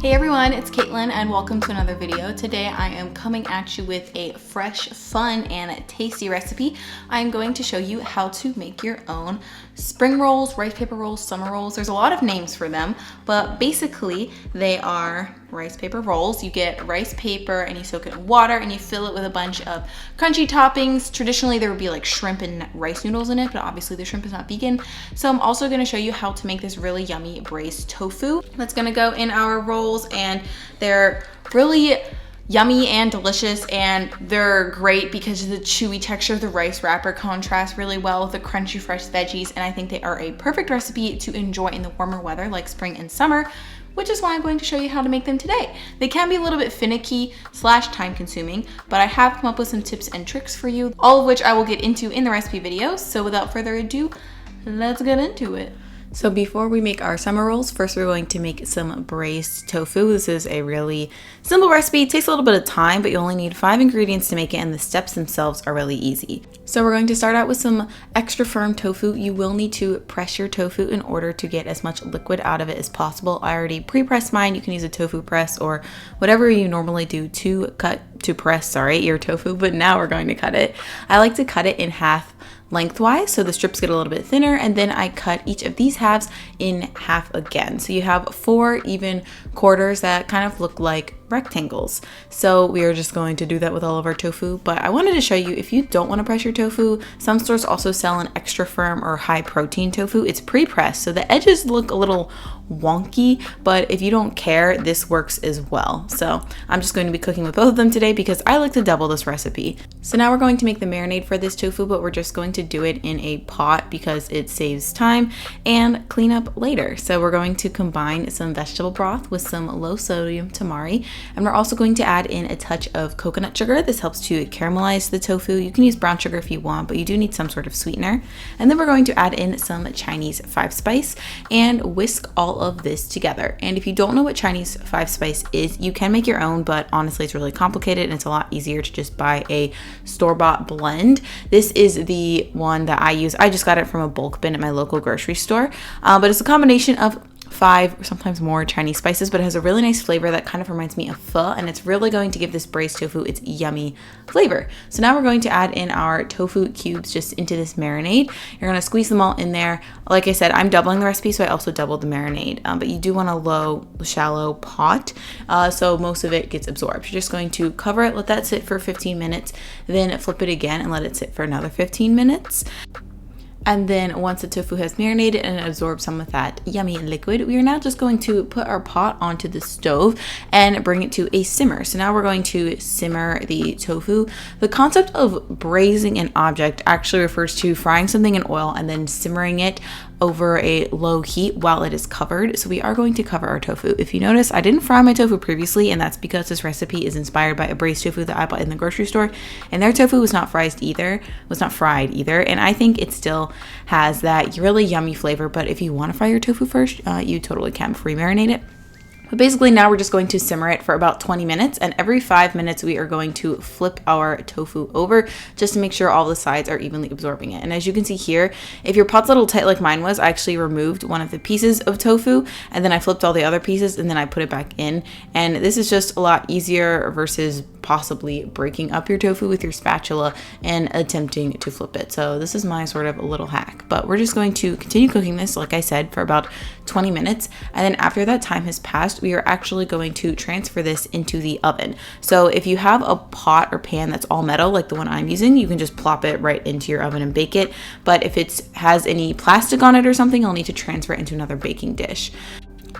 Hey everyone, it's Caitlin and welcome to another video. Today I am coming at you with a fresh, fun, and tasty recipe. I'm going to show you how to make your own spring rolls, rice paper rolls, summer rolls. There's a lot of names for them, but basically they are rice paper rolls. You get rice paper and you soak it in water and you fill it with a bunch of crunchy toppings. Traditionally there would be like shrimp and rice noodles in it, but obviously the shrimp is not vegan. So I'm also going to show you how to make this really yummy braised tofu that's going to go in our rolls, and they're really yummy and delicious, and they're great because the chewy texture of the rice wrapper contrasts really well with the crunchy fresh veggies, and I think they are a perfect recipe to enjoy in the warmer weather like spring and summer, which is why I'm going to show you how to make them today. They can be a little bit finicky / time consuming, but I have come up with some tips and tricks for you, all of which I will get into in the recipe video. So without further ado, let's get into it. So before we make our summer rolls, first we're going to make some braised tofu. This is a really simple recipe. It takes a little bit of time, but you only need 5 ingredients to make it, and the steps themselves are really easy. So we're going to start out with some extra firm tofu. You will need to press your tofu in order to get as much liquid out of it as possible. I already pre-pressed mine. You can use a tofu press or whatever you normally do to press your tofu, but now we're going to cut it. I like to cut it in half lengthwise so the strips get a little bit thinner, and then I cut each of these halves in half again. So you have 4 even quarters that kind of look like rectangles. So we are just going to do that with all of our tofu, but I wanted to show you, if you don't want to press your tofu, some stores also sell an extra firm or high protein tofu. It's pre-pressed, so the edges look a little wonky, but if you don't care, this works as well. So I'm just going to be cooking with both of them today because I like to double this recipe. So now we're going to make the marinade for this tofu, but we're just going to do it in a pot because it saves time and clean up later. So we're going to combine some vegetable broth with some low sodium tamari, and we're also going to add in a touch of coconut sugar. This helps to caramelize the tofu. You can use brown sugar if you want, but you do need some sort of sweetener. And then we're going to add in some Chinese 5-spice and whisk all of this together. And if you don't know what Chinese 5-spice is, you can make your own, but honestly it's really complicated and it's a lot easier to just buy a store-bought blend. This is the one that I use. I just got it from a bulk bin at my local grocery store, but it's a combination of 5 or sometimes more Chinese spices, but it has a really nice flavor that kind of reminds me of pho, and it's really going to give this braised tofu its yummy flavor. So now we're going to add in our tofu cubes just into this marinade. You're going to squeeze them all in there. Like I said, I'm doubling the recipe, so I also doubled the marinade, but you do want a low, shallow pot, so most of it gets absorbed. You're just going to cover it, let that sit for 15 minutes, then flip it again and let it sit for another 15 minutes. And then once the tofu has marinated and absorbed some of that yummy liquid, we are now just going to put our pot onto the stove and bring it to a simmer. So now we're going to simmer the tofu. The concept of braising an object actually refers to frying something in oil and then simmering it over a low heat while it is covered. So we are going to cover our tofu. If you notice, I didn't fry my tofu previously, and that's because this recipe is inspired by a braised tofu that I bought in the grocery store, and their tofu was not fried either, and I think it still has that really yummy flavor. But if you want to fry your tofu first, you totally can before you marinate it. But basically now we're just going to simmer it for about 20 minutes, and every 5 minutes we are going to flip our tofu over just to make sure all the sides are evenly absorbing it. And as you can see here, if your pot's a little tight like mine was, I actually removed one of the pieces of tofu and then I flipped all the other pieces and then I put it back in. And this is just a lot easier versus possibly breaking up your tofu with your spatula and attempting to flip it. So this is my sort of a little hack, but we're just going to continue cooking this, like I said, for about 20 minutes. And then after that time has passed, we are actually going to transfer this into the oven. So if you have a pot or pan that's all metal, like the one I'm using, you can just plop it right into your oven and bake it. But if it has any plastic on it or something, you'll need to transfer it into another baking dish.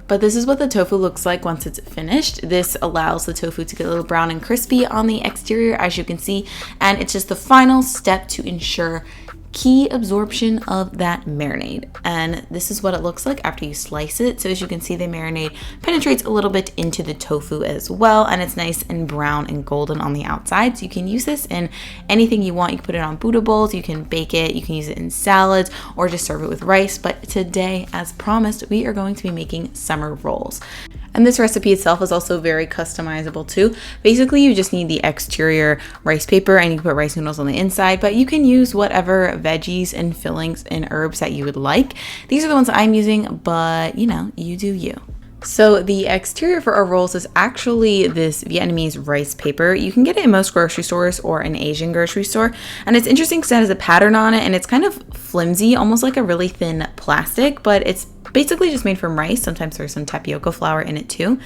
But this is what the tofu looks like once it's finished. This allows the tofu to get a little brown and crispy on the exterior, as you can see, and it's just the final step to ensure key absorption of that marinade. And this is what it looks like after you slice it. So as you can see, the marinade penetrates a little bit into the tofu as well, and it's nice and brown and golden on the outside. So you can use this in anything you want. You can put it on Buddha bowls, you can bake it, you can use it in salads, or just serve it with rice. But today, as promised, we are going to be making summer rolls. And this recipe itself is also very customizable too. Basically, you just need the exterior rice paper and you can put rice noodles on the inside, but you can use whatever veggies and fillings and herbs that you would like. These are the ones I'm using, but you know, you do you. So the exterior for our rolls is actually this Vietnamese rice paper. You can get it in most grocery stores or an Asian grocery store. And it's interesting because it has a pattern on it and it's kind of flimsy, almost like a really thin plastic, but it's basically just made from rice. Sometimes there's some tapioca flour in it too.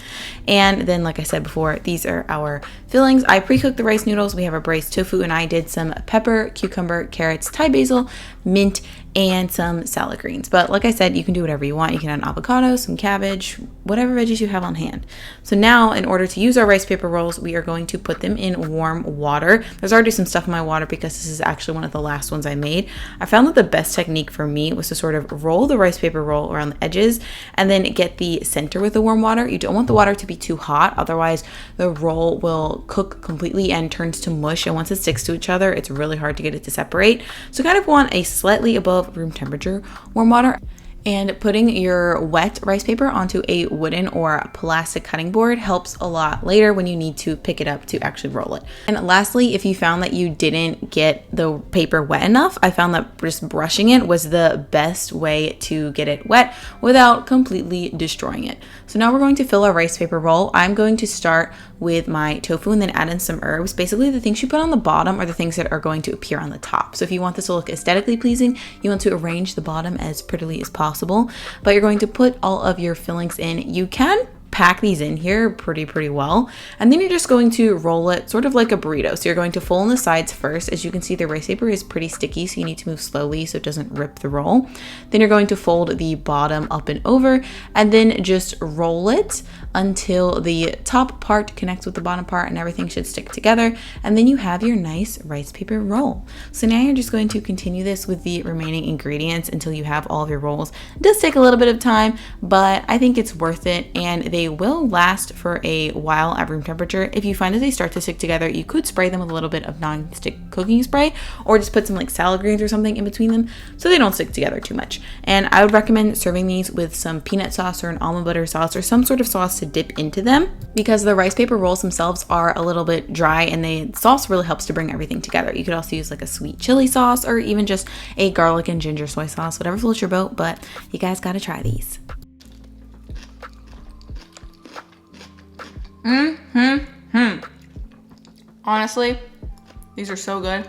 And then, like I said before, these are our fillings. I pre-cooked the rice noodles. We have our braised tofu and I did some pepper, cucumber, carrots, Thai basil, mint, and some salad greens. But like I said, you can do whatever you want. You can add avocado, some cabbage, whatever veggies you have on hand. So now, in order to use our rice paper rolls, we are going to put them in warm water. There's already some stuff in my water because this is actually one of the last ones I made. I found that the best technique for me was to sort of roll the rice paper roll around the edges and then get the center with the warm water. You don't want the water to be too hot, otherwise the roll will cook completely and turns to mush, and once it sticks to each other, it's really hard to get it to separate. So kind of want a slightly above room temperature warm water. And putting your wet rice paper onto a wooden or plastic cutting board helps a lot later when you need to pick it up to actually roll it. And lastly, if you found that you didn't get the paper wet enough, I found that just brushing it was the best way to get it wet without completely destroying it. So now we're going to fill our rice paper roll. I'm going to start with my tofu and then add in some herbs. Basically, the things you put on the bottom are the things that are going to appear on the top. So if you want this to look aesthetically pleasing, you want to arrange the bottom as prettily as possible, but you're going to put all of your fillings in. You can pack these in here pretty well, and then you're just going to roll it sort of like a burrito. So you're going to fold in the sides first. As you can see, the rice paper is pretty sticky, so you need to move slowly so it doesn't rip the roll. Then you're going to fold the bottom up and over and then just roll it until the top part connects with the bottom part and everything should stick together, and then you have your nice rice paper roll. So now you're just going to continue this with the remaining ingredients until you have all of your rolls. It does take a little bit of time, but I think it's worth it, and they will last for a while at room temperature. If you find that they start to stick together, you could spray them with a little bit of non-stick cooking spray or just put some like salad greens or something in between them so they don't stick together too much. And I would recommend serving these with some peanut sauce or an almond butter sauce or some sort of sauce to dip into them, because the rice paper rolls themselves are a little bit dry and the sauce really helps to bring everything together. You could also use like a sweet chili sauce or even just a garlic and ginger soy sauce, whatever floats your boat, but you guys gotta try these. Honestly, these are so good.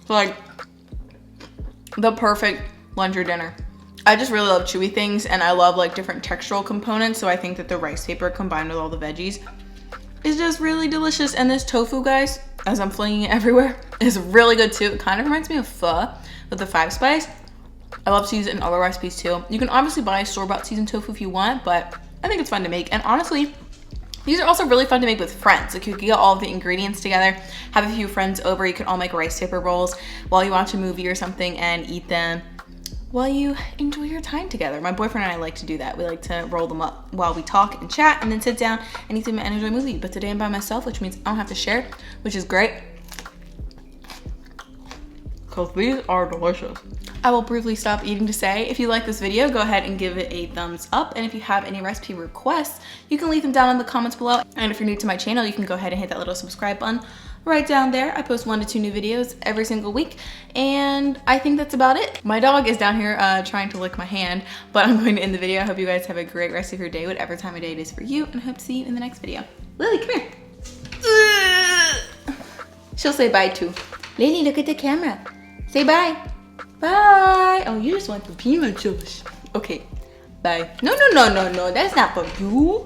So like the perfect lunch or dinner. I just really love chewy things, and I love like different textural components, so I think that the rice paper combined with all the veggies is just really delicious. And this tofu, guys, as I'm flinging it everywhere, is really good too. It kind of reminds me of pho with the 5 spice. I love to use it in other recipes too. You can obviously buy store-bought seasoned tofu if you want, but I think it's fun to make. And honestly, these are also really fun to make with friends. Like you can get all of the ingredients together, have a few friends over, you can all make rice paper rolls while you watch a movie or something and eat them while you enjoy your time together. My boyfriend and I like to do that. We like to roll them up while we talk and chat and then sit down and eat them and enjoy a movie. But today I'm by myself, which means I don't have to share, which is great, because these are delicious. I will briefly stop eating to say, if you like this video, go ahead and give it a thumbs up. And if you have any recipe requests, you can leave them down in the comments below. And if you're new to my channel, you can go ahead and hit that little subscribe button right down there. I post 1 to 2 new videos every single week. And I think that's about it. My dog is down here trying to lick my hand, but I'm going to end the video. I hope you guys have a great rest of your day, whatever time of day it is for you. And I hope to see you in the next video. Lily, come here. She'll say bye too. Lily, look at the camera. Say bye. Bye. Oh, you just want the peanut juice. Okay, bye. No, that's not for you.